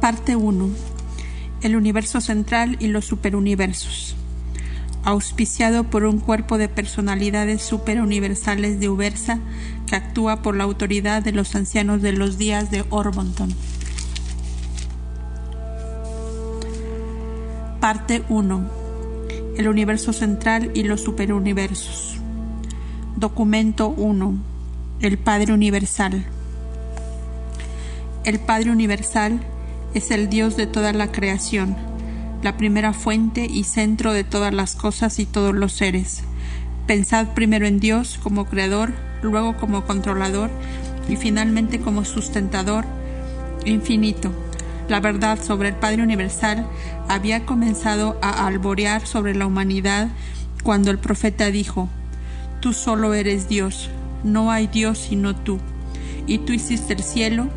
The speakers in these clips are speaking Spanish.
Parte 1. El universo central y los superuniversos. Auspiciado por un cuerpo de personalidades superuniversales de Ubersa que actúa por la autoridad de los ancianos de los días de Orbonton. Parte 1. El universo central y los superuniversos. Documento 1. El Padre Universal. El Padre Universal es el Dios de toda la creación, la primera fuente y centro de todas las cosas y todos los seres. Pensad primero en Dios como creador, luego como controlador y finalmente como sustentador infinito. La verdad sobre el Padre Universal había comenzado a alborear sobre la humanidad cuando el profeta dijo: Tú solo eres Dios, no hay Dios sino tú, y tú hiciste el cielo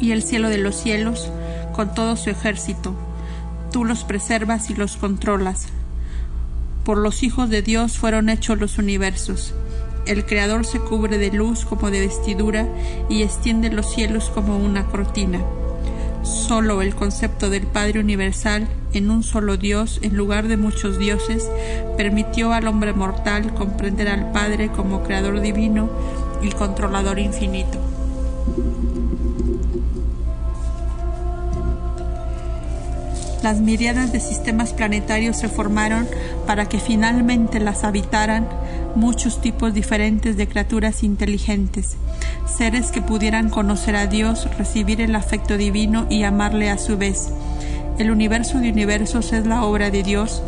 y el cielo de los cielos con todo su ejército. Tú los preservas y los controlas. Por los hijos de Dios fueron hechos los universos. El Creador se cubre de luz como de vestidura y extiende los cielos como una cortina. Solo el concepto del Padre Universal en un solo Dios en lugar de muchos dioses permitió al hombre mortal comprender al Padre como Creador divino y controlador infinito. Las miríadas de sistemas planetarios se formaron para que finalmente las habitaran muchos tipos diferentes de criaturas inteligentes, seres que pudieran conocer a Dios, recibir el afecto divino y amarle a su vez. El universo de universos es la obra de Dios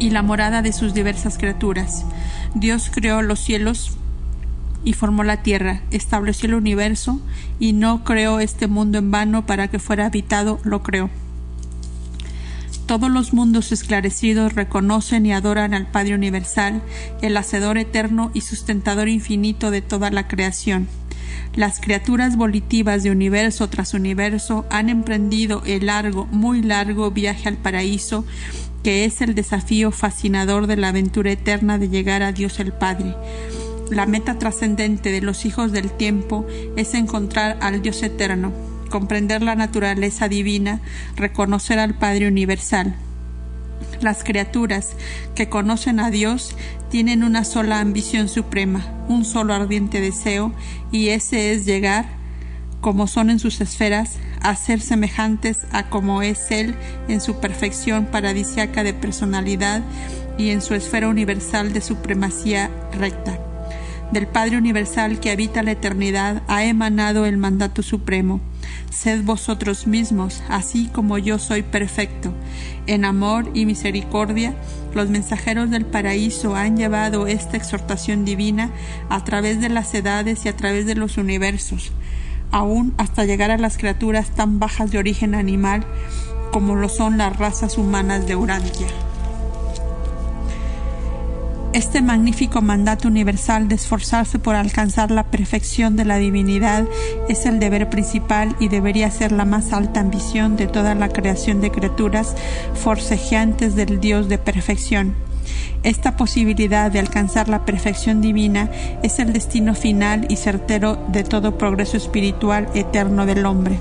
y la morada de sus diversas criaturas. Dios creó los cielos y formó la tierra, estableció el universo y no creó este mundo en vano para que fuera habitado, lo creó. Todos los mundos esclarecidos reconocen y adoran al Padre Universal, el Hacedor eterno y sustentador infinito de toda la creación. Las criaturas volitivas de universo tras universo han emprendido el largo, muy largo viaje al paraíso, que es el desafío fascinador de la aventura eterna de llegar a Dios el Padre. La meta trascendente de los hijos del tiempo es encontrar al Dios eterno, comprender la naturaleza divina, reconocer al Padre Universal. Las criaturas que conocen a Dios tienen una sola ambición suprema, un solo ardiente deseo, y ese es llegar, como son en sus esferas, a ser semejantes a como es Él en su perfección paradisíaca de personalidad y en su esfera universal de supremacía recta. Del Padre Universal que habita la eternidad ha emanado el mandato supremo: sed vosotros mismos, así como yo soy perfecto. En amor y misericordia, los mensajeros del paraíso han llevado esta exhortación divina a través de las edades y a través de los universos, aún hasta llegar a las criaturas tan bajas de origen animal como lo son las razas humanas de Urantia. Este magnífico mandato universal de esforzarse por alcanzar la perfección de la divinidad es el deber principal y debería ser la más alta ambición de toda la creación de criaturas forcejeantes del Dios de perfección. Esta posibilidad de alcanzar la perfección divina es el destino final y certero de todo progreso espiritual eterno del hombre.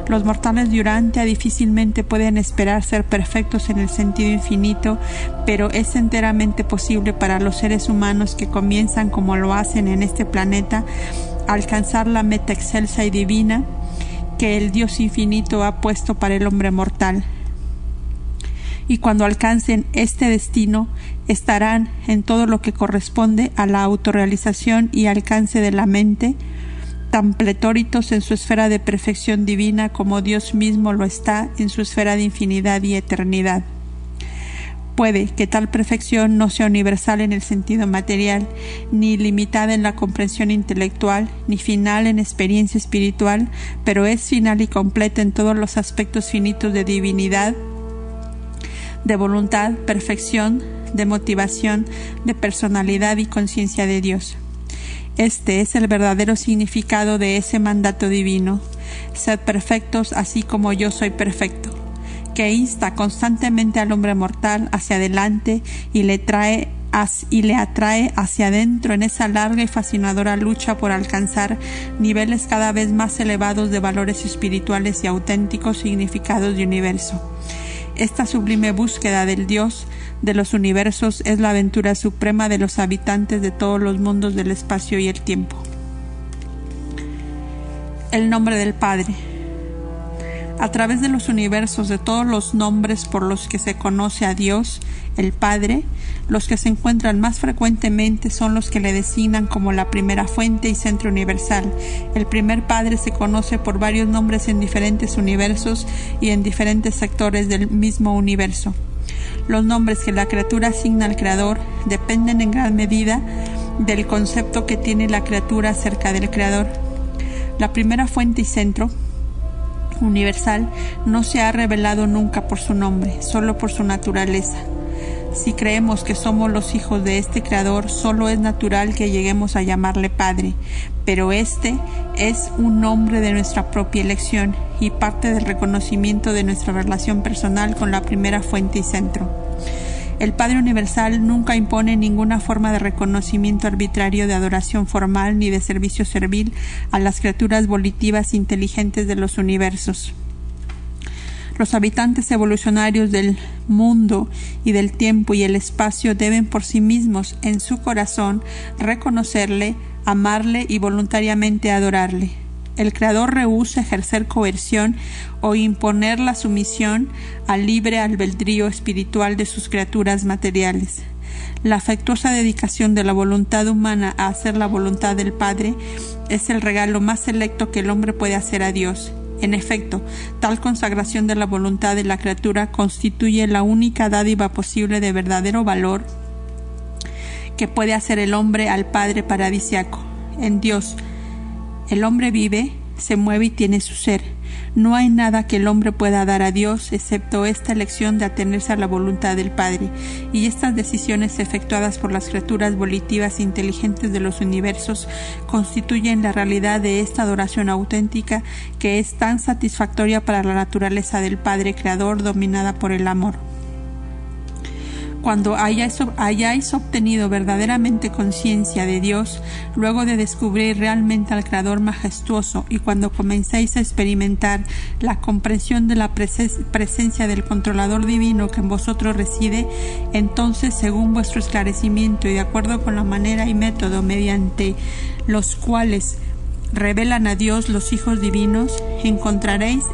Los mortales de Urantia difícilmente pueden esperar ser perfectos en el sentido infinito, pero es enteramente posible para los seres humanos que comienzan como lo hacen en este planeta a alcanzar la meta excelsa y divina que el Dios infinito ha puesto para el hombre mortal. Y cuando alcancen este destino, estarán en todo lo que corresponde a la autorrealización y alcance de la mente, tan pletóritos en su esfera de perfección divina como Dios mismo lo está en su esfera de infinidad y eternidad. Puede que tal perfección no sea universal en el sentido material, ni limitada en la comprensión intelectual, ni final en experiencia espiritual, pero es final y completa en todos los aspectos finitos de divinidad, de voluntad, perfección, de motivación, de personalidad y conciencia de Dios. Este es el verdadero significado de ese mandato divino: sed perfectos así como yo soy perfecto, que insta constantemente al hombre mortal hacia adelante y le trae y le atrae hacia adentro en esa larga y fascinadora lucha por alcanzar niveles cada vez más elevados de valores espirituales y auténticos significados de universo. Esta sublime búsqueda del Dios de los universos es la aventura suprema de los habitantes de todos los mundos del espacio y el tiempo. El nombre del Padre. A través de los universos, de todos los nombres por los que se conoce a Dios, el Padre, los que se encuentran más frecuentemente son los que le designan como la primera fuente y centro universal. El primer Padre se conoce por varios nombres en diferentes universos y en diferentes sectores del mismo universo. Los nombres que la criatura asigna al Creador dependen en gran medida del concepto que tiene la criatura acerca del Creador. La primera fuente y centro universal no se ha revelado nunca por su nombre, solo por su naturaleza. Si creemos que somos los hijos de este Creador, solo es natural que lleguemos a llamarle Padre, pero este es un nombre de nuestra propia elección y parte del reconocimiento de nuestra relación personal con la primera fuente y centro. El Padre Universal nunca impone ninguna forma de reconocimiento arbitrario, de adoración formal ni de servicio servil a las criaturas volitivas inteligentes de los universos. Los habitantes evolucionarios del mundo y del tiempo y el espacio deben por sí mismos, en su corazón, reconocerle, amarle y voluntariamente adorarle. El Creador rehúsa ejercer coerción o imponer la sumisión al libre albedrío espiritual de sus criaturas materiales. La afectuosa dedicación de la voluntad humana a hacer la voluntad del Padre es el regalo más selecto que el hombre puede hacer a Dios. En efecto, tal consagración de la voluntad de la criatura constituye la única dádiva posible de verdadero valor que puede hacer el hombre al Padre paradisiaco. En Dios, el hombre vive, se mueve y tiene su ser. No hay nada que el hombre pueda dar a Dios excepto esta elección de atenerse a la voluntad del Padre, y estas decisiones efectuadas por las criaturas volitivas e inteligentes de los universos constituyen la realidad de esta adoración auténtica que es tan satisfactoria para la naturaleza del Padre Creador dominada por el amor. Cuando hayáis obtenido verdaderamente conciencia de Dios, luego de descubrir realmente al Creador majestuoso, y cuando comencéis a experimentar la comprensión de la presencia del Controlador Divino que en vosotros reside, entonces, según vuestro esclarecimiento y de acuerdo con la manera y método mediante los cuales revelan a Dios los hijos divinos, encontraréis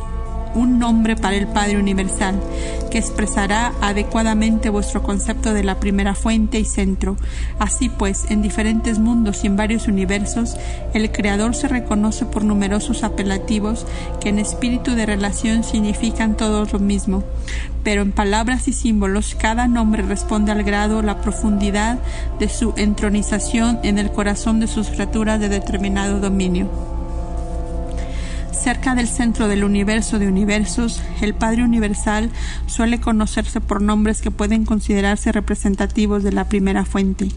un nombre para el Padre Universal, que expresará adecuadamente vuestro concepto de la primera fuente y centro. Así pues, en diferentes mundos y en varios universos, el Creador se reconoce por numerosos apelativos que en espíritu de relación significan todos lo mismo, pero en palabras y símbolos cada nombre responde al grado, la profundidad de su entronización en el corazón de sus criaturas de determinado dominio. Cerca del centro del universo de universos, el Padre Universal suele conocerse por nombres que pueden considerarse representativos de la primera fuente.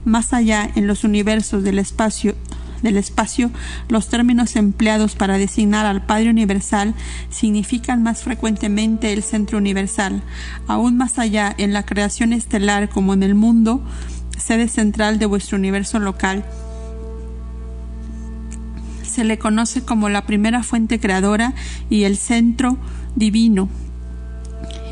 Más allá, en los universos del espacio, los términos empleados para designar al Padre Universal significan más frecuentemente el centro universal. Aún más allá, en la creación estelar como en el mundo, sede central de vuestro universo local, se le conoce como la primera fuente creadora y el centro divino.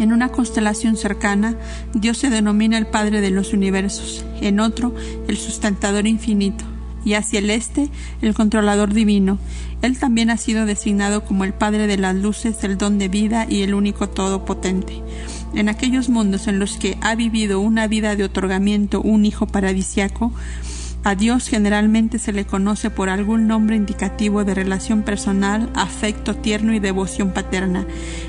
En una constelación cercana, Dios se denomina el Padre de los universos, en otro, el sustentador infinito, y hacia el este, el controlador divino. Él también ha sido designado como el Padre de las luces, el don de vida y el único todopotente. En aquellos mundos en los que ha vivido una vida de otorgamiento un hijo paradisiaco, a Dios generalmente se le conoce por algún nombre indicativo de relación personal, afecto tierno y devoción paterna.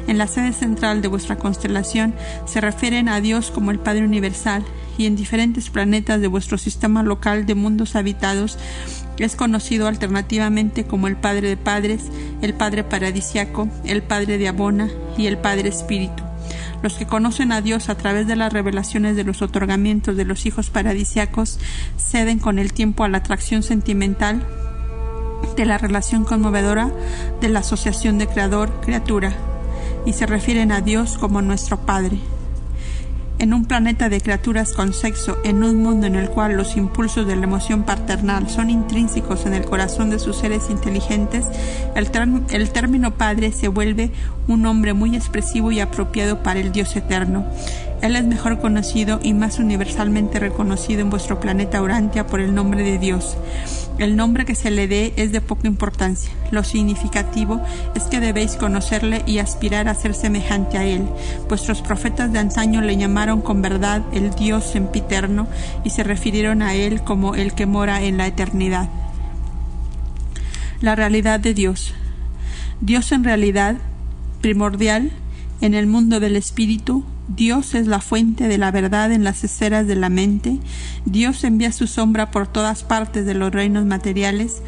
En la sede central de vuestra constelación se refieren a Dios como el Padre Universal, y en diferentes planetas de vuestro sistema local de mundos habitados es conocido alternativamente como el Padre de Padres, el Padre Paradisiaco, el Padre de Abona y el Padre Espíritu. Los que conocen a Dios a través de las revelaciones de los otorgamientos de los hijos paradisiacos ceden con el tiempo a la atracción sentimental de la relación conmovedora de la asociación de creador-criatura y se refieren a Dios como nuestro Padre. En un planeta de criaturas con sexo, en un mundo en el cual los impulsos de la emoción paternal son intrínsecos en el corazón de sus seres inteligentes, el término padre se vuelve un nombre muy expresivo y apropiado para el Dios eterno. Él es mejor conocido y más universalmente reconocido en vuestro planeta Urantia por el nombre de Dios. El nombre que se le dé es de poca importancia. Lo significativo es que debéis conocerle y aspirar a ser semejante a él. Vuestros profetas de antaño le llamaron con verdad el Dios sempiterno y se refirieron a él como el que mora en la eternidad. La realidad de Dios. Dios en realidad primordial en el mundo del espíritu. Dios es la fuente de la verdad en las esferas de la mente. Dios envía su sombra por todas partes de los reinos materiales.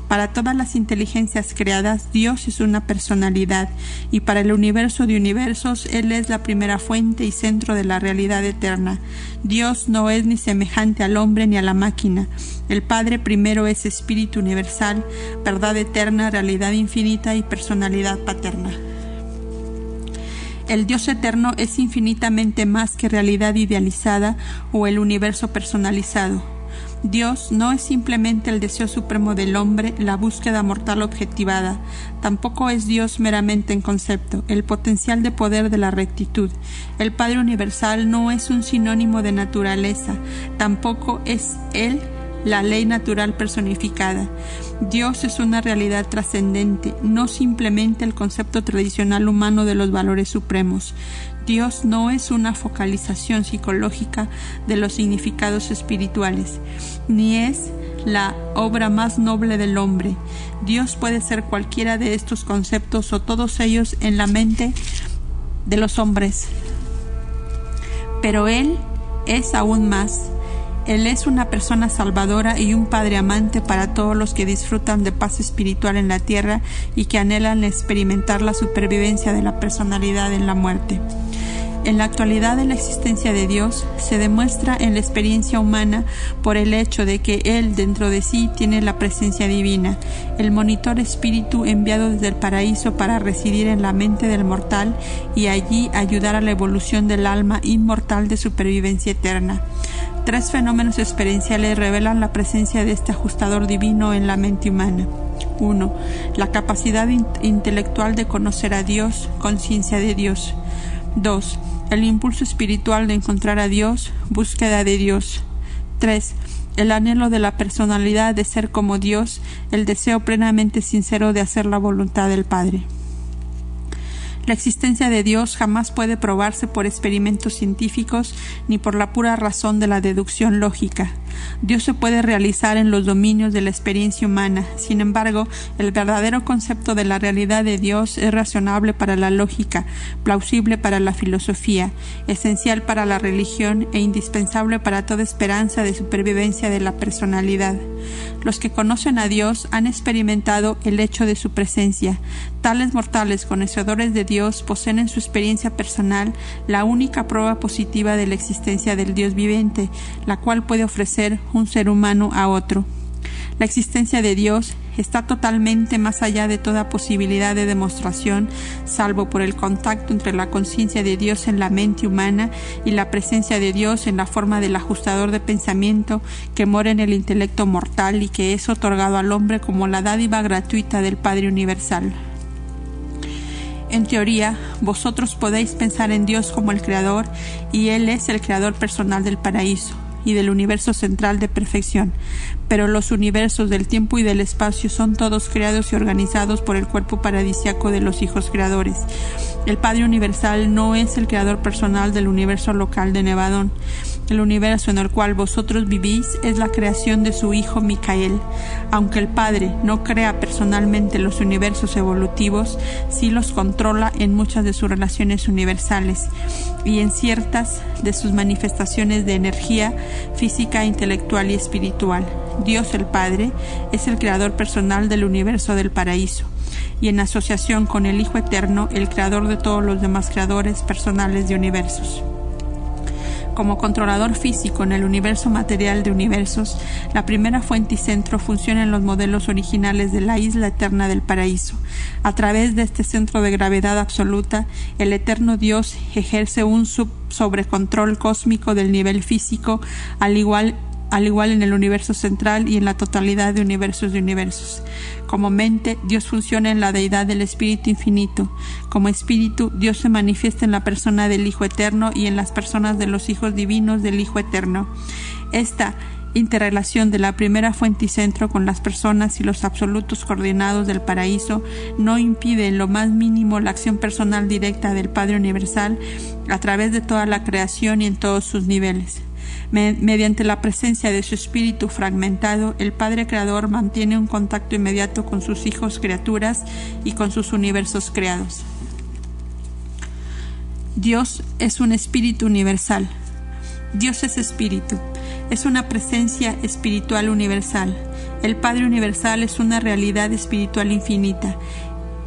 Para todas las inteligencias creadas, Dios es una personalidad, y para el universo de universos, Él es la primera fuente y centro de la realidad eterna. Dios no es ni semejante al hombre ni a la máquina. El Padre primero es espíritu universal, verdad eterna, realidad infinita y personalidad paterna. El Dios eterno es infinitamente más que realidad idealizada o el universo personalizado. Dios no es simplemente el deseo supremo del hombre, la búsqueda mortal objetivada. Tampoco es Dios meramente en concepto, el potencial de poder de la rectitud. El Padre universal no es un sinónimo de naturaleza, tampoco es Él la ley natural personificada. Dios es una realidad trascendente, no simplemente el concepto tradicional humano de los valores supremos. Dios no es una focalización psicológica de los significados espirituales, ni es la obra más noble del hombre. Dios puede ser cualquiera de estos conceptos o todos ellos en la mente de los hombres. Pero Él es aún más. Él es una persona salvadora y un padre amante para todos los que disfrutan de paz espiritual en la tierra y que anhelan experimentar la supervivencia de la personalidad en la muerte. En la actualidad de la existencia de Dios se demuestra en la experiencia humana por el hecho de que Él dentro de sí tiene la presencia divina, el monitor espíritu enviado desde el paraíso para residir en la mente del mortal y allí ayudar a la evolución del alma inmortal de supervivencia eterna. 3 fenómenos experienciales revelan la presencia de este ajustador divino en la mente humana. 1. La capacidad intelectual de conocer a Dios, conciencia de Dios. 2. El impulso espiritual de encontrar a Dios, búsqueda de Dios. 3. El anhelo de la personalidad de ser como Dios, el deseo plenamente sincero de hacer la voluntad del Padre. La existencia de Dios jamás puede probarse por experimentos científicos ni por la pura razón de la deducción lógica. Dios se puede realizar en los dominios de la experiencia humana. Sin embargo, el verdadero concepto de la realidad de Dios es razonable para la lógica, plausible para la filosofía, esencial para la religión e indispensable para toda esperanza de supervivencia de la personalidad. Los que conocen a Dios han experimentado el hecho de su presencia. Tales mortales conocedores de Dios poseen en su experiencia personal la única prueba positiva de la existencia del Dios viviente, la cual puede ofrecer un ser humano a otro. La existencia de Dios está totalmente más allá de toda posibilidad de demostración, salvo por el contacto entre la conciencia de Dios en la mente humana y la presencia de Dios en la forma del ajustador de pensamiento que mora en el intelecto mortal y que es otorgado al hombre como la dádiva gratuita del Padre Universal. En teoría, vosotros podéis pensar en Dios como el Creador, y Él es el Creador personal del paraíso y del universo central de perfección, pero los universos del tiempo y del espacio son todos creados y organizados por el cuerpo paradisíaco de los hijos creadores. El Padre Universal no es el creador personal del universo local de Nevadón. El universo en el cual vosotros vivís es la creación de su hijo Micael. Aunque el Padre no crea personalmente los universos evolutivos, sí los controla en muchas de sus relaciones universales y en ciertas de sus manifestaciones de energía física, intelectual y espiritual. Dios el Padre es el creador personal del universo del paraíso, y en asociación con el Hijo Eterno, el creador de todos los demás creadores personales de universos. Como controlador físico en el universo material de universos, la primera fuente y centro funciona en los modelos originales de la isla eterna del paraíso. A través de este centro de gravedad absoluta, el eterno Dios ejerce un sobrecontrol cósmico del nivel físico, al igual en el universo central y en la totalidad de universos. Como mente, Dios funciona en la deidad del Espíritu Infinito. Como Espíritu, Dios se manifiesta en la persona del Hijo Eterno y en las personas de los hijos divinos del Hijo Eterno. Esta interrelación de la primera fuente y centro con las personas y los absolutos coordinados del paraíso no impide en lo más mínimo la acción personal directa del Padre Universal a través de toda la creación y en todos sus niveles. Mediante la presencia de su espíritu fragmentado, el Padre Creador mantiene un contacto inmediato con sus hijos criaturas y con sus universos creados. Dios es un espíritu universal. Dios es espíritu. Es una presencia espiritual universal. El Padre Universal es una realidad espiritual infinita.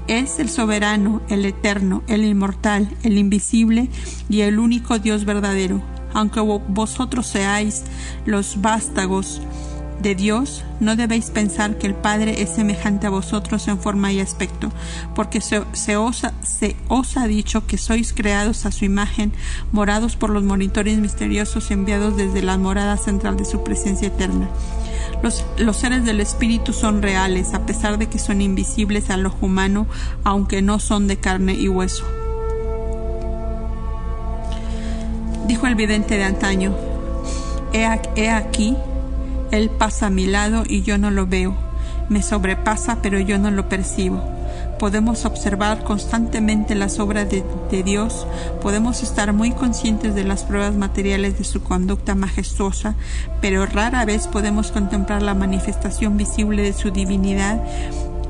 Es el soberano, el eterno, el inmortal, el invisible y el único Dios verdadero. Aunque vosotros seáis los vástagos de Dios, no debéis pensar que el Padre es semejante a vosotros en forma y aspecto, porque se os ha dicho que sois creados a su imagen, morados por los monitores misteriosos enviados desde la morada central de su presencia eterna. Los seres del Espíritu son reales, a pesar de que son invisibles al ojo humano, aunque no son de carne y hueso. Dijo el vidente de antaño: he aquí, él pasa a mi lado y yo no lo veo. Me sobrepasa, pero yo no lo percibo. Podemos observar constantemente las obras de Dios, podemos estar muy conscientes de las pruebas materiales de su conducta majestuosa, pero rara vez podemos contemplar la manifestación visible de su divinidad,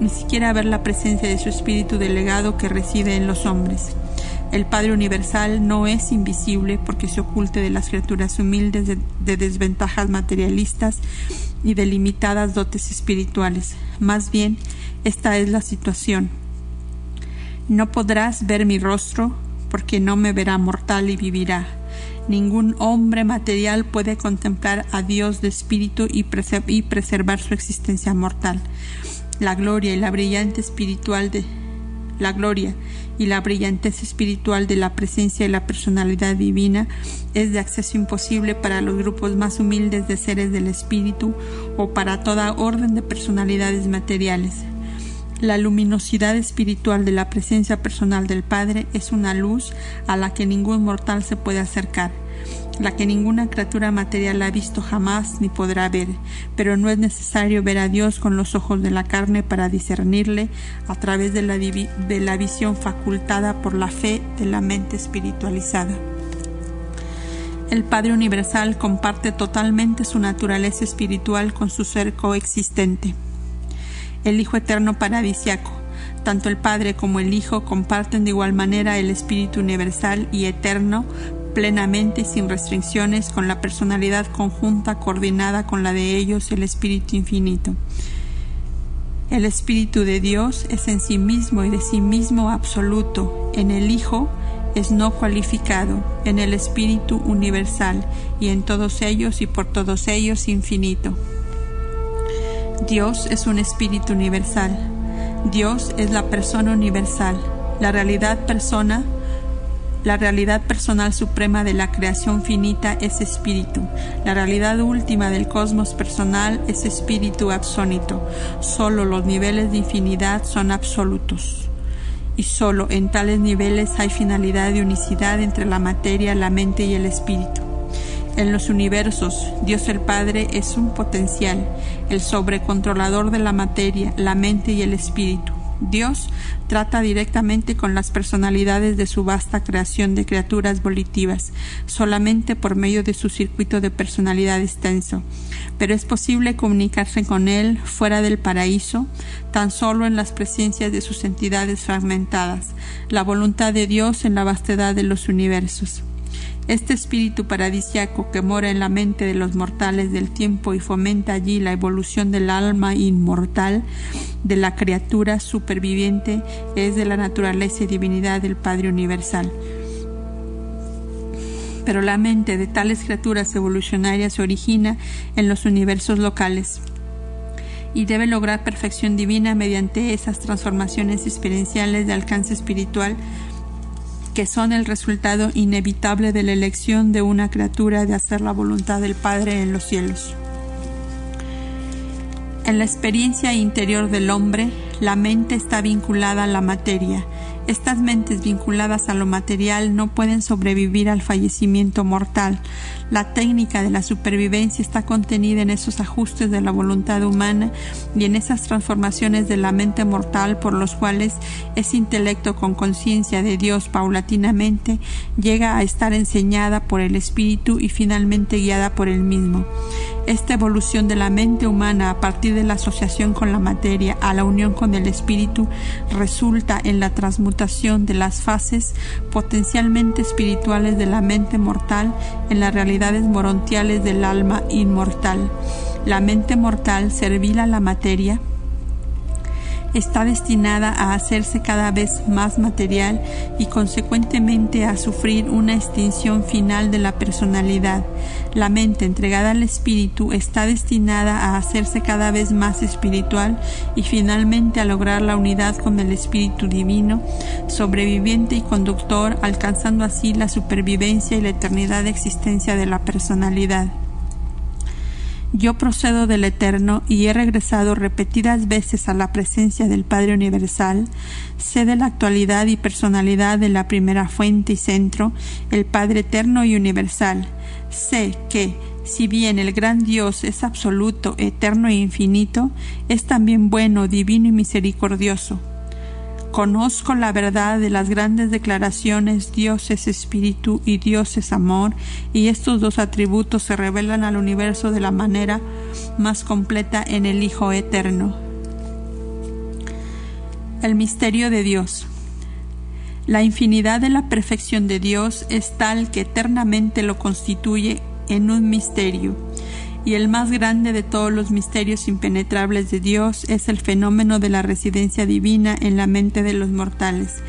ni siquiera ver la presencia de su espíritu delegado que reside en los hombres. El Padre Universal no es invisible porque se oculte de las criaturas humildes de desventajas materialistas y de limitadas dotes espirituales. Más bien, esta es la situación. No podrás ver mi rostro porque no me verá mortal y vivirá. Ningún hombre material puede contemplar a Dios de espíritu y preservar su existencia mortal. La gloria y la brillantez espiritual de la presencia y la personalidad divina es de acceso imposible para los grupos más humildes de seres del espíritu o para toda orden de personalidades materiales. La luminosidad espiritual de la presencia personal del Padre es una luz a la que ningún mortal se puede acercar, la que ninguna criatura material ha visto jamás ni podrá ver, pero no es necesario ver a Dios con los ojos de la carne para discernirle a través de la visión facultada por la fe de la mente espiritualizada. El Padre Universal comparte totalmente su naturaleza espiritual con su ser coexistente. El Hijo Eterno Paradisiaco. Tanto el Padre como el Hijo comparten de igual manera el Espíritu Universal y Eterno, plenamente y sin restricciones, con la personalidad conjunta coordinada con la de ellos, el Espíritu Infinito. El Espíritu de Dios es en sí mismo y de sí mismo absoluto. En el Hijo es no cualificado, en el Espíritu Universal, y en todos ellos y por todos ellos infinito. Dios es un Espíritu universal. Dios es la persona universal, la realidad personal suprema de la creación finita es espíritu. La realidad última del cosmos personal es espíritu absónito. Solo los niveles de infinidad son absolutos. Y solo en tales niveles hay finalidad y unicidad entre la materia, la mente y el espíritu. En los universos, Dios el Padre es un potencial, el sobrecontrolador de la materia, la mente y el espíritu. Dios trata directamente con las personalidades de su vasta creación de criaturas volitivas, solamente por medio de su circuito de personalidad extenso. Pero es posible comunicarse con Él fuera del paraíso, tan solo en las presencias de sus entidades fragmentadas, la voluntad de Dios en la vastedad de los universos. Este espíritu paradisiaco que mora en la mente de los mortales del tiempo y fomenta allí la evolución del alma inmortal de la criatura superviviente es de la naturaleza y divinidad del Padre Universal. pero la mente de tales criaturas evolucionarias se origina en los universos locales y debe lograr perfección divina mediante esas transformaciones experienciales de alcance espiritual que son el resultado inevitable de la elección de una criatura de hacer la voluntad del Padre en los cielos. En la experiencia interior del hombre, la mente está vinculada a la materia. Estas mentes vinculadas a lo material no pueden sobrevivir al fallecimiento mortal. La técnica de la supervivencia está contenida en esos ajustes de la voluntad humana y en esas transformaciones de la mente mortal por los cuales ese intelecto con conciencia de Dios paulatinamente llega a estar enseñada por el Espíritu y finalmente guiada por él mismo. Esta evolución de la mente humana a partir de la asociación con la materia a la unión con el Espíritu resulta en la transmutación de las fases potencialmente espirituales de la mente mortal en las realidades morontiales del alma inmortal. La mente mortal, servil a la materia, está destinada a hacerse cada vez más material y consecuentemente a sufrir una extinción final de la personalidad. La mente entregada al espíritu está destinada a hacerse cada vez más espiritual y finalmente a lograr la unidad con el espíritu divino, sobreviviente y conductor, alcanzando así la supervivencia y la eternidad de existencia de la personalidad. Yo procedo del Eterno y he regresado repetidas veces a la presencia del Padre Universal. Sé de la actualidad y personalidad de la primera fuente y centro, el Padre Eterno y Universal. Sé que, si bien el gran Dios es absoluto, eterno e infinito, es también bueno, divino y misericordioso. Conozco la verdad de las grandes declaraciones Dios es espíritu y Dios es amor, y estos dos atributos se revelan al universo de la manera más completa en el Hijo Eterno. El misterio de Dios. La infinidad de la perfección de Dios es tal que eternamente lo constituye en un misterio. Y el más grande de todos los misterios impenetrables de Dios es el fenómeno de la residencia divina en la mente de los mortales.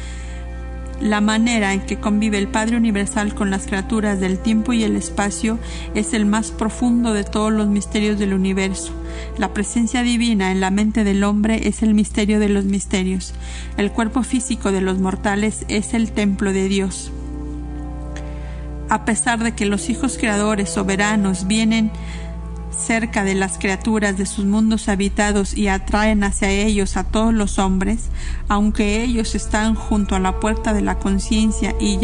La manera en que convive el Padre Universal con las criaturas del tiempo y el espacio es el más profundo de todos los misterios del universo. La presencia divina en la mente del hombre es el misterio de los misterios. El cuerpo físico de los mortales es el templo de Dios. A pesar de que los hijos creadores soberanos vienen cerca de las criaturas de sus mundos habitados y atraen hacia ellos a todos los hombres, aunque ellos están junto a la puerta de la conciencia y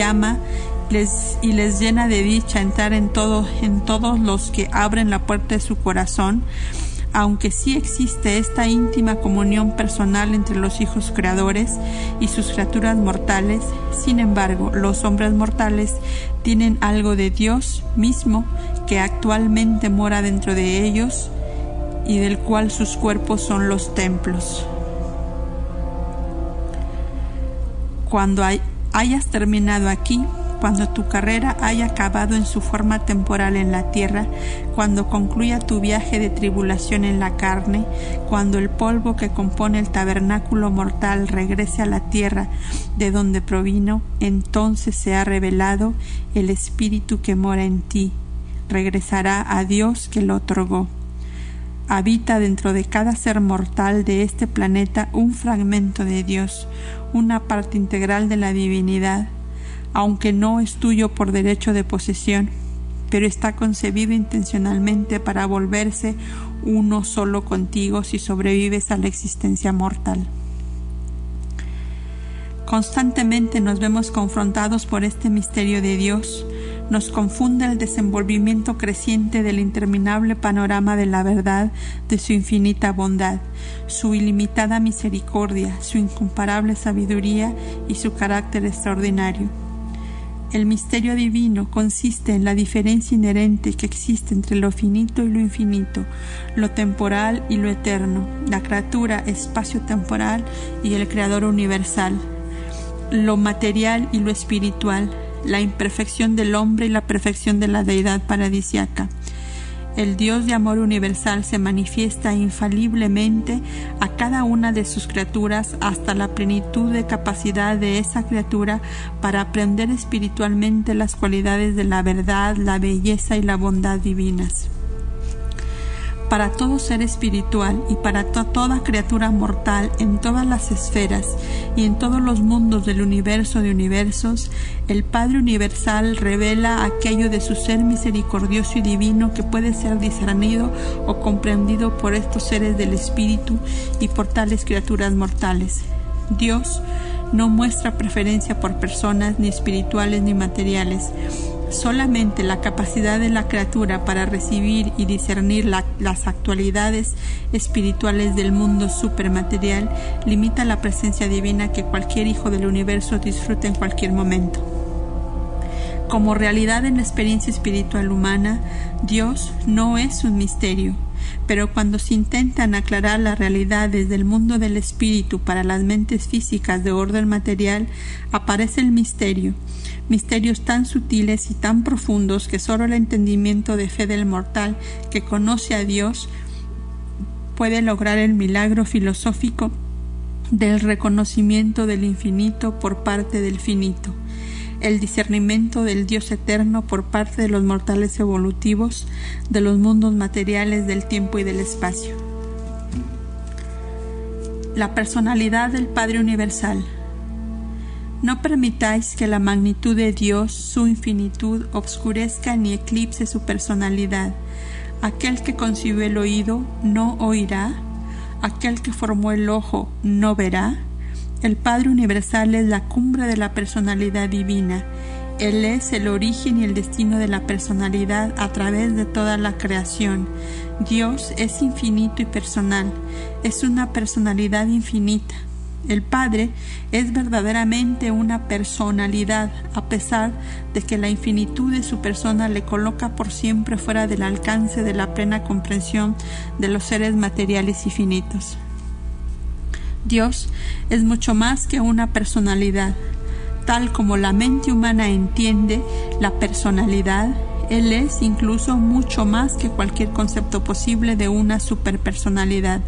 les llena de dicha entrar en todos los que abren la puerta de su corazón, aunque sí existe esta íntima comunión personal entre los hijos creadores y sus criaturas mortales, sin embargo, los hombres mortales tienen algo de Dios mismo que actualmente mora dentro de ellos y del cual sus cuerpos son los templos. Cuando hayas terminado aquí, cuando tu carrera haya acabado en su forma temporal en la tierra, cuando concluya tu viaje de tribulación en la carne, cuando el polvo que compone el tabernáculo mortal regrese a la tierra de donde provino, entonces se ha revelado el Espíritu que mora en ti. Regresará a Dios que lo otorgó. Habita dentro de cada ser mortal de este planeta un fragmento de Dios, una parte integral de la divinidad, aunque no es tuyo por derecho de posesión, pero está concebido intencionalmente para volverse uno solo contigo si sobrevives a la existencia mortal. Constantemente nos vemos confrontados por este misterio de Dios. Nos confunde el desenvolvimiento creciente del interminable panorama de la verdad, de su infinita bondad, su ilimitada misericordia, su incomparable sabiduría y su carácter extraordinario. El misterio divino consiste en la diferencia inherente que existe entre lo finito y lo infinito, lo temporal y lo eterno, la criatura espacio-temporal y el Creador universal, lo material y lo espiritual, la imperfección del hombre y la perfección de la deidad paradisiaca. El Dios de amor universal se manifiesta infaliblemente a cada una de sus criaturas hasta la plenitud de capacidad de esa criatura para aprender espiritualmente las cualidades de la verdad, la belleza y la bondad divinas. Para todo ser espiritual y para toda criatura mortal en todas las esferas y en todos los mundos del universo de universos, el Padre Universal revela aquello de su ser misericordioso y divino que puede ser discernido o comprendido por estos seres del espíritu y por tales criaturas mortales. Dios no muestra preferencia por personas ni espirituales ni materiales. Solamente la capacidad de la criatura para recibir y discernir las actualidades espirituales del mundo supermaterial limita la presencia divina que cualquier hijo del universo disfruta en cualquier momento. Como realidad en la experiencia espiritual humana, Dios no es un misterio, pero cuando se intentan aclarar las realidades del mundo del espíritu para las mentes físicas de orden material, aparece el misterio. Misterios tan sutiles y tan profundos que solo el entendimiento de fe del mortal que conoce a Dios puede lograr el milagro filosófico del reconocimiento del infinito por parte del finito, el discernimiento del Dios eterno por parte de los mortales evolutivos de los mundos materiales del tiempo y del espacio. La personalidad del Padre Universal. No permitáis que la magnitud de Dios, su infinitud, obscurezca ni eclipse su personalidad. Aquel que concibió el oído no oirá, aquel que formó el ojo no verá. El Padre Universal es la cumbre de la personalidad divina. Él es el origen y el destino de la personalidad a través de toda la creación. Dios es infinito y personal, es una personalidad infinita. El Padre es verdaderamente una personalidad, a pesar de que la infinitud de su persona le coloca por siempre fuera del alcance de la plena comprensión de los seres materiales y finitos. Dios es mucho más que una personalidad. Tal como la mente humana entiende la personalidad, Él es incluso mucho más que cualquier concepto posible de una superpersonalidad.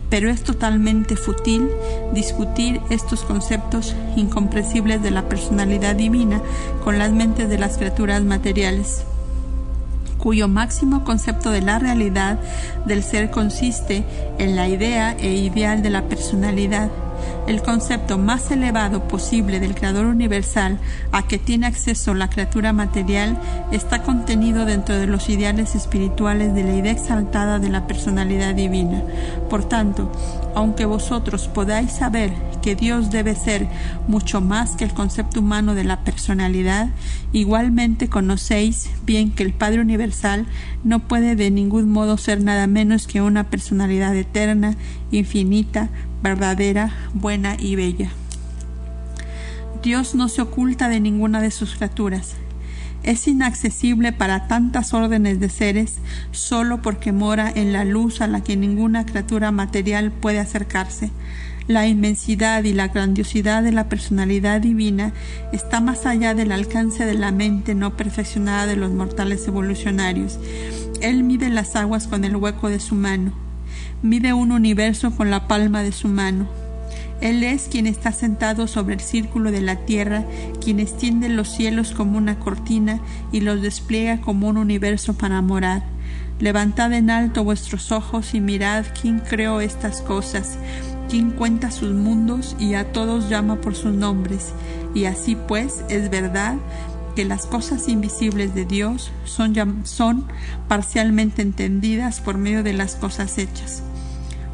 Pero es totalmente fútil discutir estos conceptos incomprensibles de la personalidad divina con las mentes de las criaturas materiales, cuyo máximo concepto de la realidad del ser consiste en la idea e ideal de la personalidad. El concepto más elevado posible del Creador universal a que tiene acceso la criatura material está contenido dentro de los ideales espirituales de la idea exaltada de la personalidad divina. Por tanto, aunque vosotros podáis saber que Dios debe ser mucho más que el concepto humano de la personalidad, igualmente conocéis bien que el Padre Universal no puede de ningún modo ser nada menos que una personalidad eterna, infinita, verdadera, buena y bella. Dios no se oculta de ninguna de sus criaturas. Es inaccesible para tantas órdenes de seres solo porque mora en la luz a la que ninguna criatura material puede acercarse. La inmensidad y la grandiosidad de la personalidad divina está más allá del alcance de la mente no perfeccionada de los mortales evolucionarios. Él mide las aguas con el hueco de su mano. Mide un universo con la palma de su mano. Él es quien está sentado sobre el círculo de la tierra, quien extiende los cielos como una cortina y los despliega como un universo para morar. Levantad en alto vuestros ojos y mirad quién creó estas cosas, quién cuenta sus mundos y a todos llama por sus nombres. Y así pues es verdad que las cosas invisibles de Dios son parcialmente entendidas por medio de las cosas hechas.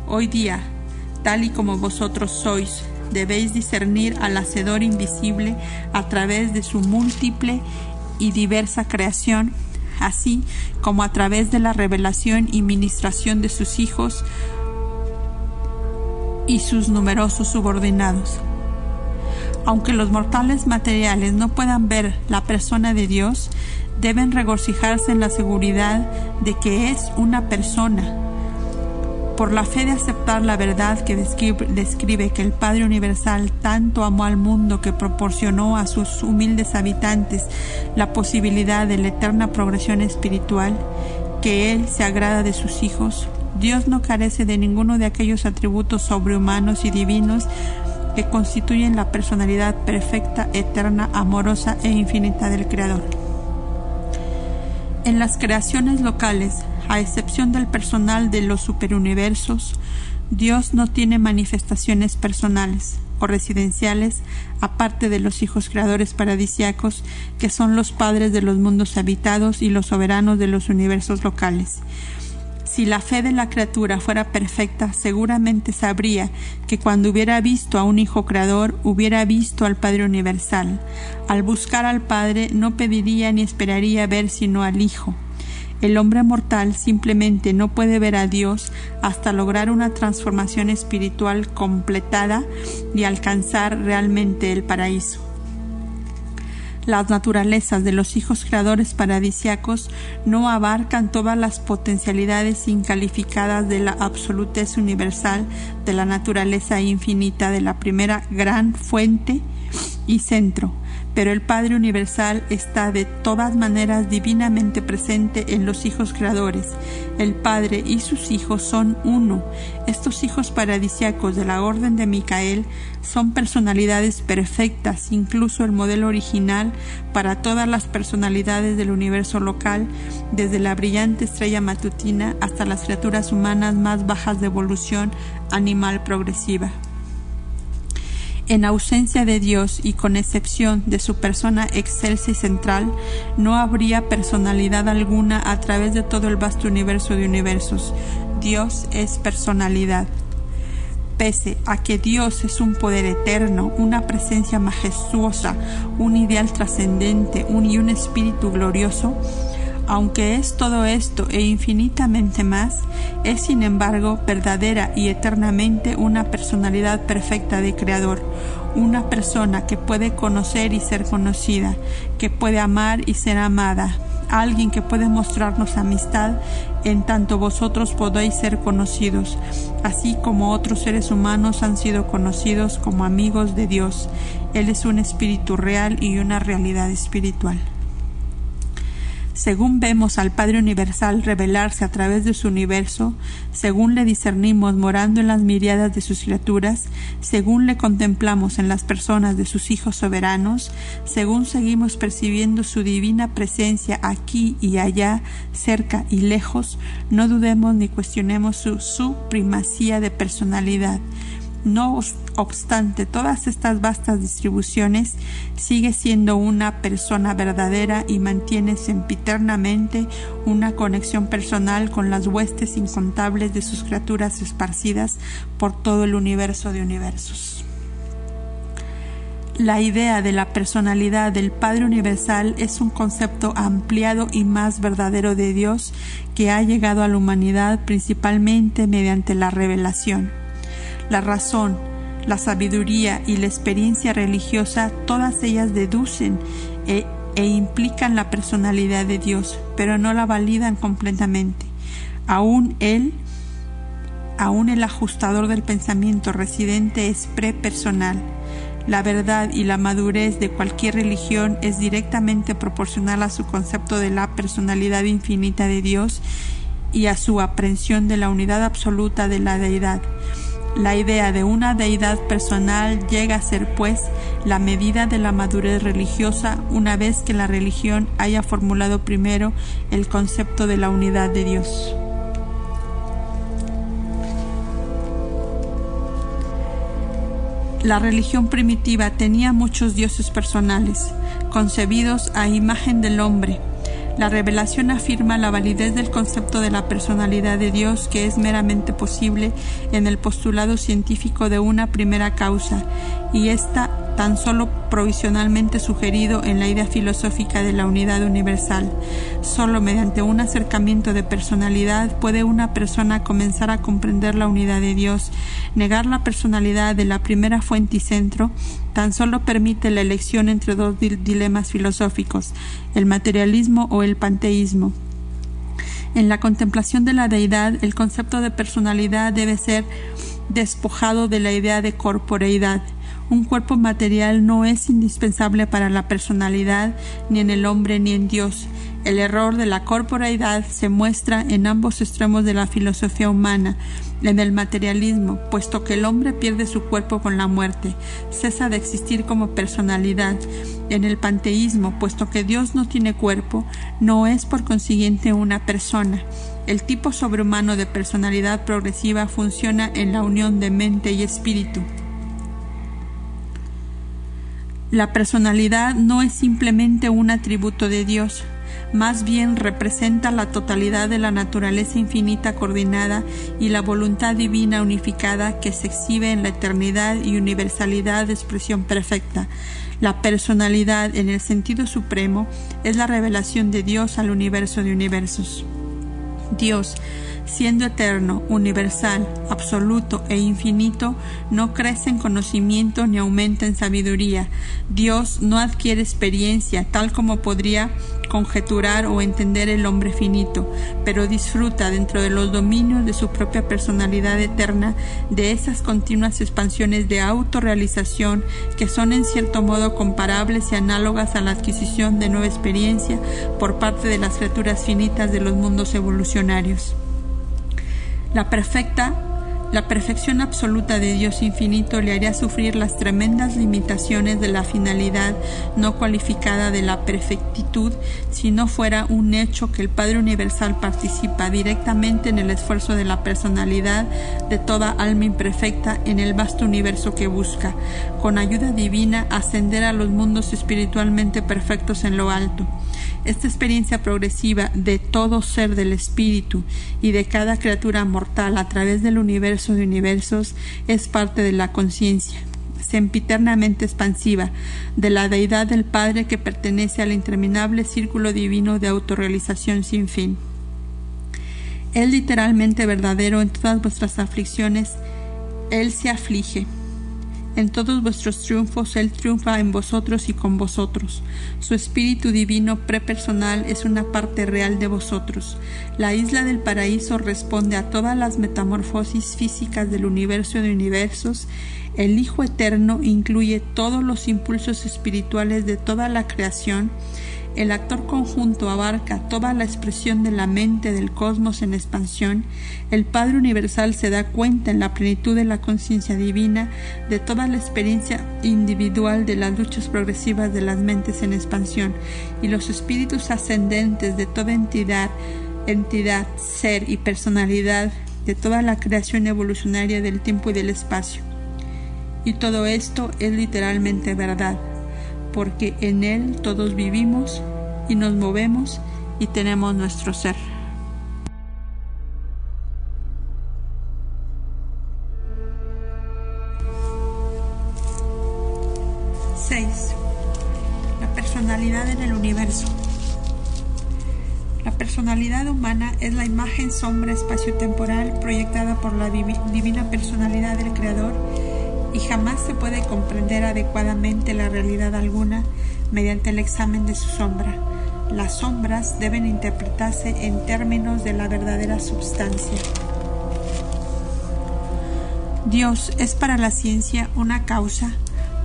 Hoy día, tal y como vosotros sois, debéis discernir al Hacedor invisible a través de su múltiple y diversa creación, así como a través de la revelación y ministración de sus hijos y sus numerosos subordinados. Aunque los mortales materiales no puedan ver la persona de Dios, deben regocijarse en la seguridad de que es una persona. Por la fe de aceptar la verdad que describe que el Padre Universal tanto amó al mundo que proporcionó a sus humildes habitantes la posibilidad de la eterna progresión espiritual, que Él se agrada de sus hijos. Dios no carece de ninguno de aquellos atributos sobrehumanos y divinos que constituyen la personalidad perfecta, eterna, amorosa e infinita del Creador. En las creaciones locales, a excepción del personal de los superuniversos, Dios no tiene manifestaciones personales o residenciales aparte de los hijos creadores paradisíacos, que son los padres de los mundos habitados y los soberanos de los universos locales. Si la fe de la criatura fuera perfecta, seguramente sabría que cuando hubiera visto a un hijo creador, hubiera visto al Padre universal. Al buscar al Padre, no pediría ni esperaría ver sino al Hijo. El hombre mortal simplemente no puede ver a Dios hasta lograr una transformación espiritual completada y alcanzar realmente el paraíso. Las naturalezas de los hijos creadores paradisíacos no abarcan todas las potencialidades incalificadas de la absolutez universal de la naturaleza infinita de la primera gran fuente y centro, pero el Padre universal está de todas maneras divinamente presente en los hijos creadores. El Padre y sus hijos son uno. Estos hijos paradisíacos de la orden de Micael son personalidades perfectas, incluso el modelo original para todas las personalidades del universo local, desde la brillante estrella matutina hasta las criaturas humanas más bajas de evolución animal progresiva. En ausencia de Dios y con excepción de su persona excelsa y central, no habría personalidad alguna a través de todo el vasto universo de universos. Dios es personalidad. Pese a que Dios es un poder eterno, una presencia majestuosa, un ideal trascendente, y un espíritu glorioso, aunque es todo esto e infinitamente más, es sin embargo verdadera y eternamente una personalidad perfecta de Creador, una persona que puede conocer y ser conocida, que puede amar y ser amada, alguien que puede mostrarnos amistad en tanto vosotros podéis ser conocidos, así como otros seres humanos han sido conocidos como amigos de Dios. Él es un espíritu real y una realidad espiritual. Según vemos al Padre Universal revelarse a través de su universo, según le discernimos morando en las miríadas de sus criaturas, según le contemplamos en las personas de sus hijos soberanos, según seguimos percibiendo su divina presencia aquí y allá, cerca y lejos, no dudemos ni cuestionemos su primacía de personalidad. No obstante todas estas vastas distribuciones, sigue siendo una persona verdadera y mantiene sempiternamente una conexión personal con las huestes incontables de sus criaturas esparcidas por todo el universo de universos. La idea de la personalidad del Padre Universal es un concepto ampliado y más verdadero de Dios que ha llegado a la humanidad principalmente mediante la revelación. La razón, la sabiduría y la experiencia religiosa, todas ellas deducen e implican la personalidad de Dios, pero no la validan completamente. Aún el ajustador del pensamiento residente es prepersonal. La verdad y la madurez de cualquier religión es directamente proporcional a su concepto de la personalidad infinita de Dios y a su aprehensión de la unidad absoluta de la deidad. La idea de una deidad personal llega a ser, pues, la medida de la madurez religiosa una vez que la religión haya formulado primero el concepto de la unidad de Dios. La religión primitiva tenía muchos dioses personales, concebidos a imagen del hombre. La revelación afirma la validez del concepto de la personalidad de Dios, que es meramente posible en el postulado científico de una primera causa, y está tan solo provisionalmente sugerido en la idea filosófica de la unidad universal. Solo mediante un acercamiento de personalidad puede una persona comenzar a comprender la unidad de Dios. Negar la personalidad de la primera fuente y centro tan solo permite la elección entre dos dilemas filosóficos, el materialismo o el panteísmo. En la contemplación de la deidad, el concepto de personalidad debe ser despojado de la idea de corporeidad. Un cuerpo material no es indispensable para la personalidad, ni en el hombre ni en Dios. El error de la corporeidad se muestra en ambos extremos de la filosofía humana, en el materialismo, puesto que el hombre pierde su cuerpo con la muerte, cesa de existir como personalidad; en el panteísmo, puesto que Dios no tiene cuerpo, no es por consiguiente una persona. El tipo sobrehumano de personalidad progresiva funciona en la unión de mente y espíritu. La personalidad no es simplemente un atributo de Dios, más bien representa la totalidad de la naturaleza infinita coordinada y la voluntad divina unificada que se exhibe en la eternidad y universalidad de expresión perfecta. La personalidad, en el sentido supremo, es la revelación de Dios al universo de universos. Dios, siendo eterno, universal, absoluto e infinito, no crece en conocimiento ni aumenta en sabiduría. Dios no adquiere experiencia, tal como podría conjeturar o entender el hombre finito, pero disfruta dentro de los dominios de su propia personalidad eterna de esas continuas expansiones de autorrealización que son en cierto modo comparables y análogas a la adquisición de nueva experiencia por parte de las criaturas finitas de los mundos evolucionarios. La perfección absoluta de Dios infinito le haría sufrir las tremendas limitaciones de la finalidad no cualificada de la perfectitud si no fuera un hecho que el Padre Universal participa directamente en el esfuerzo de la personalidad de toda alma imperfecta en el vasto universo que busca, con ayuda divina, ascender a los mundos espiritualmente perfectos en lo alto. Esta experiencia progresiva de todo ser del espíritu y de cada criatura mortal a través del universo de universos es parte de la conciencia sempiternamente expansiva de la deidad del Padre que pertenece al interminable círculo divino de autorrealización sin fin. Es literalmente verdadero en todas vuestras aflicciones, Él se aflige. En todos vuestros triunfos, Él triunfa en vosotros y con vosotros. Su espíritu divino prepersonal es una parte real de vosotros. La isla del paraíso responde a todas las metamorfosis físicas del universo de universos. El Hijo Eterno incluye todos los impulsos espirituales de toda la creación. El actor conjunto abarca toda la expresión de la mente del cosmos en expansión. El Padre Universal se da cuenta en la plenitud de la conciencia divina de toda la experiencia individual de las luchas progresivas de las mentes en expansión, y los espíritus ascendentes de toda entidad, ser y personalidad de toda la creación evolucionaria del tiempo y del espacio. Y todo esto es literalmente verdad, porque en Él todos vivimos y nos movemos y tenemos nuestro ser. La personalidad en el universo. La personalidad humana es la imagen sombra espaciotemporal proyectada por la divina personalidad del Creador, y jamás se puede comprender adecuadamente la realidad alguna mediante el examen de su sombra. Las sombras deben interpretarse en términos de la verdadera substancia. Dios es para la ciencia una causa,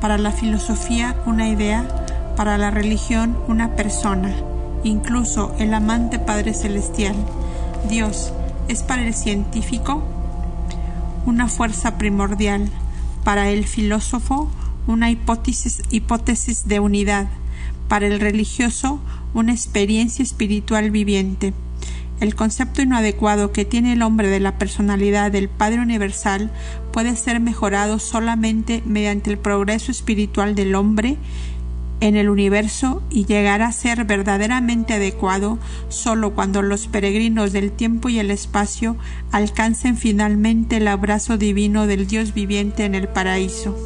para la filosofía una idea, para la religión una persona, incluso el amante Padre Celestial. Dios es para el científico una fuerza primordial, para el filósofo una hipótesis de unidad, para el religioso una experiencia espiritual viviente. El concepto inadecuado que tiene el hombre de la personalidad del Padre Universal puede ser mejorado solamente mediante el progreso espiritual del hombre en el universo, y llegará a ser verdaderamente adecuado solo cuando los peregrinos del tiempo y el espacio alcancen finalmente el abrazo divino del Dios viviente en el paraíso.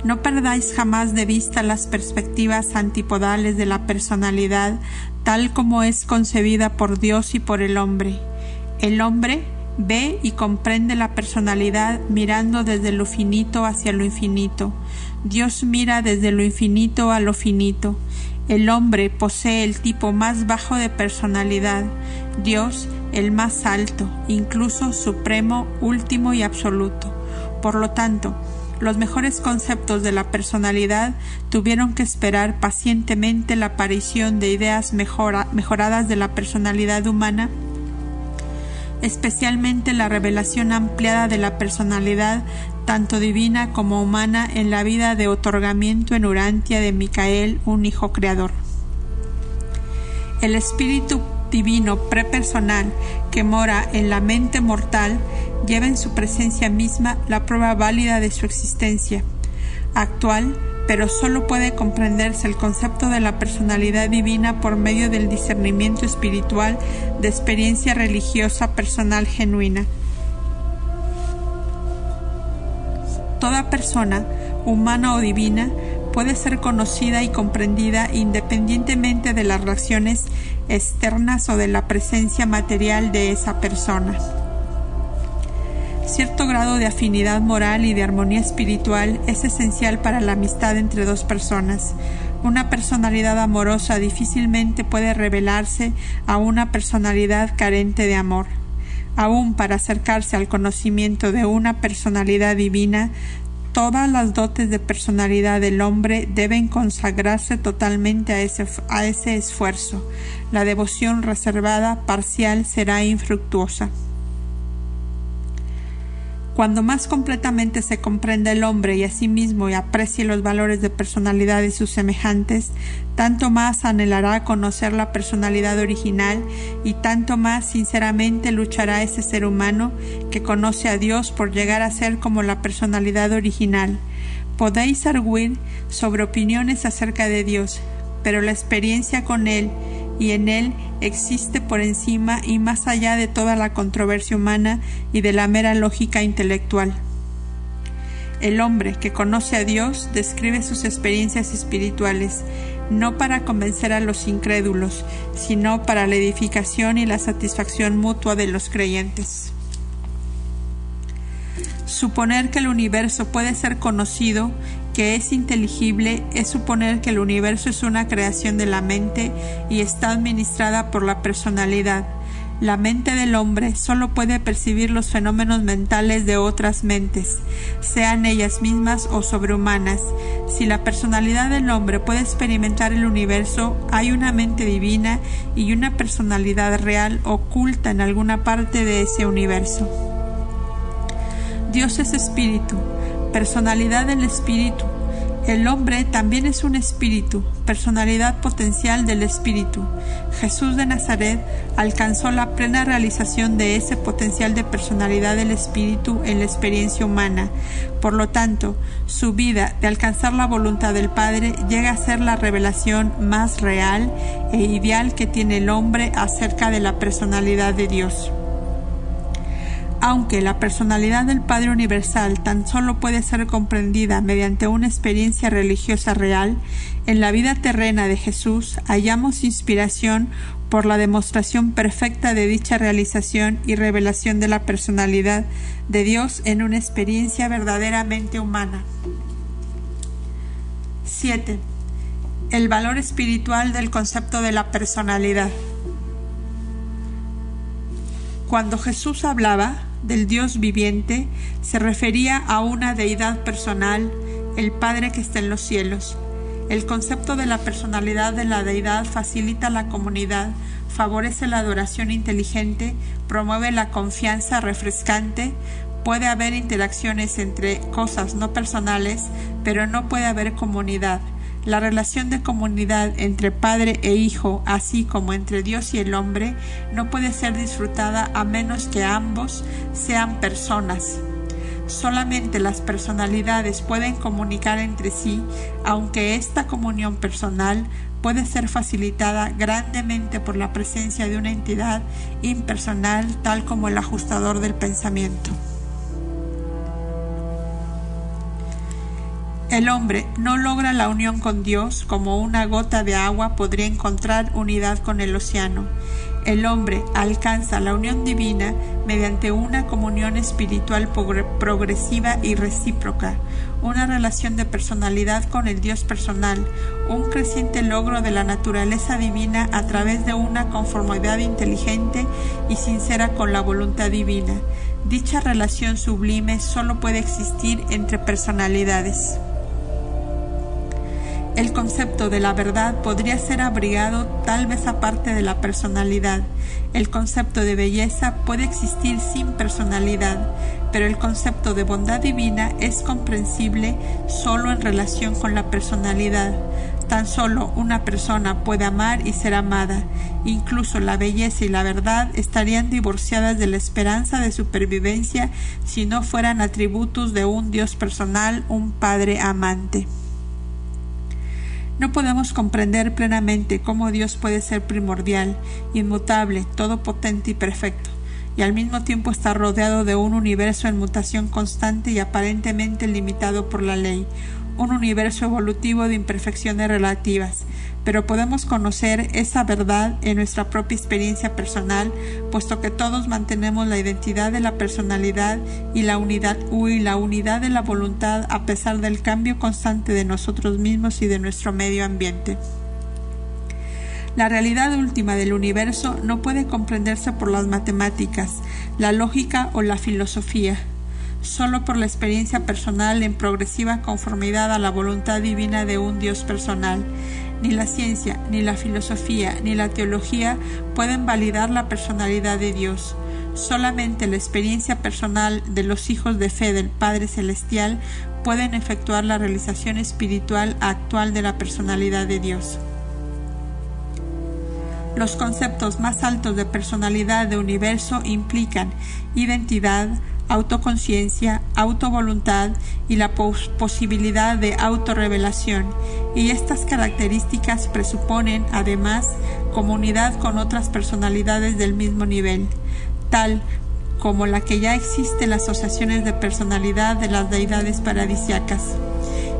No perdáis jamás de vista las perspectivas antipodales de la personalidad tal como es concebida por Dios y por el hombre. El hombre ve y comprende la personalidad mirando desde lo finito hacia lo infinito. Dios mira desde lo infinito a lo finito. El hombre posee el tipo más bajo de personalidad, Dios el más alto, incluso supremo, último y absoluto. Por lo tanto, Los mejores conceptos de la personalidad tuvieron que esperar pacientemente la aparición de ideas mejoradas de la personalidad humana, especialmente la revelación ampliada de la personalidad tanto divina como humana en la vida de otorgamiento en Urantia de Micael, un hijo creador. El espíritu divino prepersonal que mora en la mente mortal lleva en su presencia misma la prueba válida de su existencia actual, pero solo puede comprenderse el concepto de la personalidad divina por medio del discernimiento espiritual de experiencia religiosa personal genuina. Toda persona, humana o divina, puede ser conocida y comprendida independientemente de las reacciones externas o de la presencia material de esa persona. Cierto grado de afinidad moral y de armonía espiritual es esencial para la amistad entre dos personas. Una personalidad amorosa difícilmente puede revelarse a una personalidad carente de amor. Aún para acercarse al conocimiento de una personalidad divina, todas las dotes de personalidad del hombre deben consagrarse totalmente a ese esfuerzo. La devoción reservada, parcial, será infructuosa. Cuando más completamente se comprenda el hombre y a sí mismo y aprecie los valores de personalidad de sus semejantes, tanto más anhelará conocer la personalidad original y tanto más sinceramente luchará ese ser humano que conoce a Dios por llegar a ser como la personalidad original. Podéis arguir sobre opiniones acerca de Dios, pero la experiencia con Él y en Él existe por encima y más allá de toda la controversia humana y de la mera lógica intelectual. El hombre que conoce a Dios describe sus experiencias espirituales, no para convencer a los incrédulos, sino para la edificación y la satisfacción mutua de los creyentes. Suponer que el universo puede ser conocido, que es inteligible, es suponer que el universo es una creación de la mente y está administrada por la personalidad. La mente del hombre solo puede percibir los fenómenos mentales de otras mentes, sean ellas mismas o sobrehumanas. Si la personalidad del hombre puede experimentar el universo, hay una mente divina y una personalidad real oculta en alguna parte de ese universo. Dios es espíritu, personalidad del espíritu. El hombre también es un espíritu, personalidad potencial del espíritu. Jesús de Nazaret alcanzó la plena realización de ese potencial de personalidad del espíritu en la experiencia humana. Por lo tanto, su vida de alcanzar la voluntad del Padre llega a ser la revelación más real e ideal que tiene el hombre acerca de la personalidad de Dios. Aunque la personalidad del Padre Universal tan solo puede ser comprendida mediante una experiencia religiosa real, en la vida terrena de Jesús hallamos inspiración por la demostración perfecta de dicha realización y revelación de la personalidad de Dios en una experiencia verdaderamente humana. 7. El valor espiritual del concepto de la personalidad. Cuando Jesús hablaba del Dios viviente, se refería a una deidad personal, el Padre que está en los cielos. El concepto de la personalidad de la deidad facilita la comunidad, favorece la adoración inteligente, promueve la confianza refrescante. Puede haber interacciones entre cosas no personales, pero no puede haber comunidad. La relación de comunidad entre padre e hijo, así como entre Dios y el hombre, no puede ser disfrutada a menos que ambos sean personas. Solamente las personalidades pueden comunicar entre sí, aunque esta comunión personal puede ser facilitada grandemente por la presencia de una entidad impersonal, tal como el ajustador del pensamiento. El hombre no logra la unión con Dios como una gota de agua podría encontrar unidad con el océano. El hombre alcanza la unión divina mediante una comunión espiritual progresiva y recíproca, una relación de personalidad con el Dios personal, un creciente logro de la naturaleza divina a través de una conformidad inteligente y sincera con la voluntad divina. Dicha relación sublime solo puede existir entre personalidades. El concepto de la verdad podría ser abrigado tal vez aparte de la personalidad. El concepto de belleza puede existir sin personalidad, pero el concepto de bondad divina es comprensible solo en relación con la personalidad. Tan solo una persona puede amar y ser amada. Incluso la belleza y la verdad estarían divorciadas de la esperanza de supervivencia si no fueran atributos de un Dios personal, un Padre amante. No podemos comprender plenamente cómo Dios puede ser primordial, inmutable, todopotente y perfecto, y al mismo tiempo estar rodeado de un universo en mutación constante y aparentemente limitado por la ley, un universo evolutivo de imperfecciones relativas, pero podemos conocer esa verdad en nuestra propia experiencia personal, puesto que todos mantenemos la identidad de la personalidad y la unidad de la voluntad a pesar del cambio constante de nosotros mismos y de nuestro medio ambiente. La realidad última del universo no puede comprenderse por las matemáticas, la lógica o la filosofía. Solo por la experiencia personal en progresiva conformidad a la voluntad divina de un Dios personal. Ni la ciencia, ni la filosofía, ni la teología pueden validar la personalidad de Dios. Solamente la experiencia personal de los hijos de fe del Padre Celestial pueden efectuar la realización espiritual actual de la personalidad de Dios. Los conceptos más altos de personalidad de universo implican identidad, autoconciencia, autovoluntad y la posibilidad de autorrevelación, y estas características presuponen, además, comunidad con otras personalidades del mismo nivel, tal como la que ya existe en las asociaciones de personalidad de las deidades paradisíacas.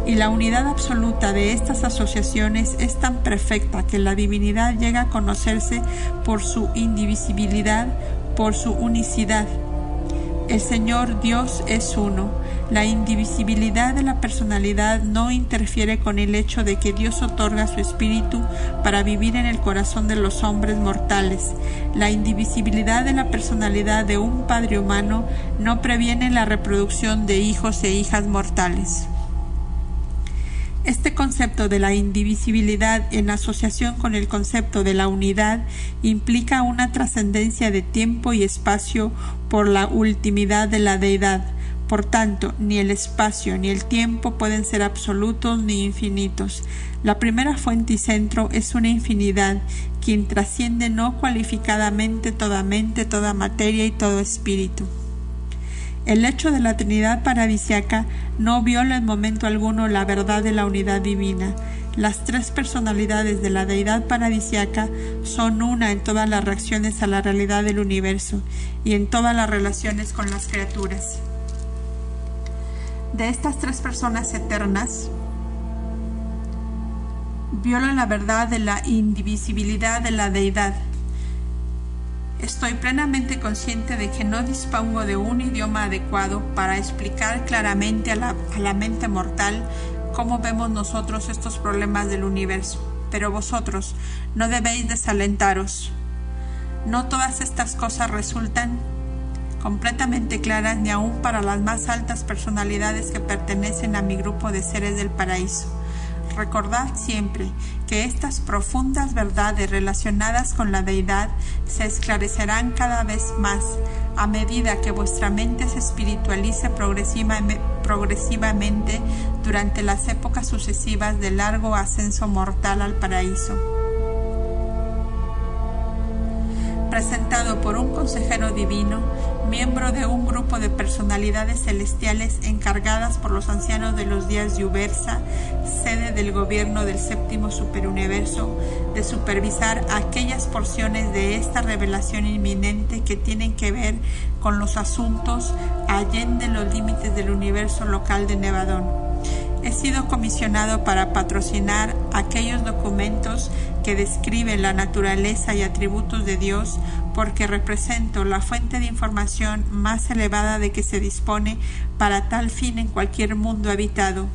Y la unidad absoluta de estas asociaciones es tan perfecta que la divinidad llega a conocerse por su indivisibilidad, por su unicidad. El Señor Dios es uno. La indivisibilidad de la personalidad no interfiere con el hecho de que Dios otorga su espíritu para vivir en el corazón de los hombres mortales. La indivisibilidad de la personalidad de un Padre humano no previene la reproducción de hijos e hijas mortales. Este concepto de la indivisibilidad en asociación con el concepto de la unidad implica una trascendencia de tiempo y espacio por la ultimidad de la deidad. Por tanto, ni el espacio ni el tiempo pueden ser absolutos ni infinitos. La primera fuente y centro es una infinidad, quien trasciende no cualificadamente toda mente, toda materia y todo espíritu. El hecho de la Trinidad paradisíaca no viola en momento alguno la verdad de la unidad divina. Las tres personalidades de la deidad paradisíaca son una en todas las reacciones a la realidad del universo y en todas las relaciones con las criaturas. De estas tres personas eternas, viola la verdad de la indivisibilidad de la deidad. Estoy plenamente consciente de que no dispongo de un idioma adecuado para explicar claramente a la mente mortal cómo vemos nosotros estos problemas del universo. Pero vosotros no debéis desalentaros. No todas estas cosas resultan completamente claras ni aun para las más altas personalidades que pertenecen a mi grupo de seres del paraíso. Recordad siempre que estas profundas verdades relacionadas con la deidad se esclarecerán cada vez más a medida que vuestra mente se espiritualice progresivamente durante las épocas sucesivas del largo ascenso mortal al paraíso. Presentado por un consejero divino, miembro de un grupo de personalidades celestiales encargadas por los ancianos de los días de Ubersa, sede del gobierno del séptimo superuniverso, de supervisar aquellas porciones de esta revelación inminente que tienen que ver con los asuntos allende los límites del universo local de Nevadón. He sido comisionado para patrocinar aquellos documentos que describen la naturaleza y atributos de Dios, porque represento la fuente de información más elevada de que se dispone para tal fin en cualquier mundo habitado.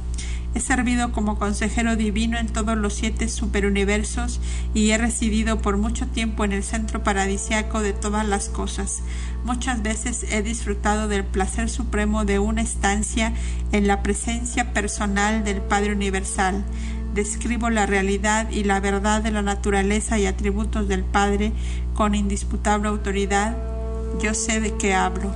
He servido como consejero divino en todos los 7 superuniversos y he residido por mucho tiempo en el centro paradisiaco de todas las cosas. Muchas veces he disfrutado del placer supremo de una estancia en la presencia personal del Padre Universal. Describo la realidad y la verdad de la naturaleza y atributos del Padre con indisputable autoridad. Yo sé de qué hablo.